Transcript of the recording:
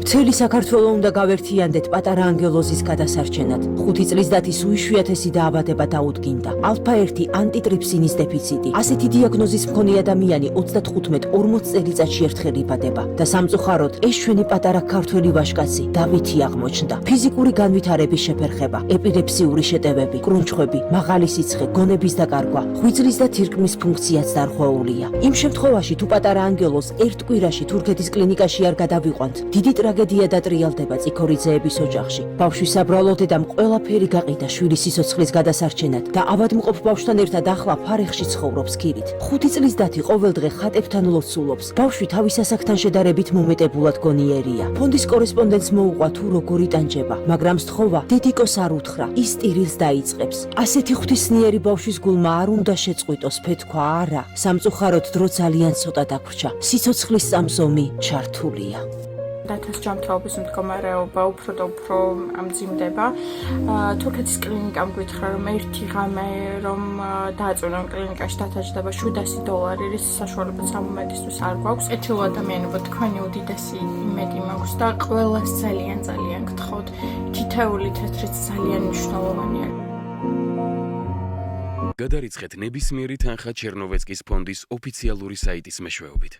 მთელი საქართველო უნდა გავერთიანდეთ პატარა ანგელოზის გადასარჩენად. 5 წლის დათის უიშვიათესი დაავადება დაუდგინდა. ალფა-1 ანტიტრიფსინის დეფიციტი. ასეთი დიაგნოზის მქონე ადამიანი 35-40 წელიწადში ერთხელ იბადება და სამწუხაროდ ეს ჩვენი პატარა ქართველი ვაჟკაცი დავითი აღმოჩნდა. ფიზიკური განვითარების შეფერხება, ეპილეფსიური შეტევები, კრუნჩხვები, მაღალი სიცხე, გონების დაკარგვა, ღვიძლის და თირკმლის ფუნქციაც დარღვეულია. იმ შემთხვევაში თუ პატარა ანგელოზს ერთ კვირაში თურქეთის კლინიკაში არ გადავიყვანთ, დიდი ტრაგედია დატრიალდება წიქორიძეების ოჯახში. ბავშვის საბრალო დედამ ყველაფერი გაყიდა შვილის სიცოცხლის გადასარჩენად და ავადმყოფ ბავშვთან ერთად ახლა ფარეხში ცხოვრობს ქირით. 5 წლის დათი ყოველდღე ხატებთან ლოცულობს. ბავშვი თავის ასაკთან შედარებით მომეტებულად გონიერია. ფონდის კორესპონდენტს მოუყვა თუ როგორ იტანჯება, მაგრამ სთხოვა დედიკოს არ უთხრა, ის ტირილს დაიწყებს. ასეთი ღვთისმიერი ბავშვის გულმა არ უნდა შეწყვიტოს ფეთქვა, არა. სამწუხაროდ დრო ძალიან ცოტა დაგვრჩა. სიცოცხლის წამსომი ჩართულია. დათოს ჯანმრთელობის მდგომარეობა უფრო და უფრო ამძიმდება. თურქეთის კლინიკამ გითხრა, რომ ერთი ღამე რომ დააწუნა კლინიკაში დათაჯდება $700, რის საშუალება სამომედისთვის არ გვაქვს. ეთილო ადამიანებო, თქვენი უდიდესი იმედი მაქვს და ყველას ძალიან გთხოვთ. თითოეული თეთრიც ძალიან მნიშვნელოვანია. გადარიცხეთ ნებისმიერი თანხა ჩერნოვეცკის ფონდის ოფიციალური საიტის მეშვეობით.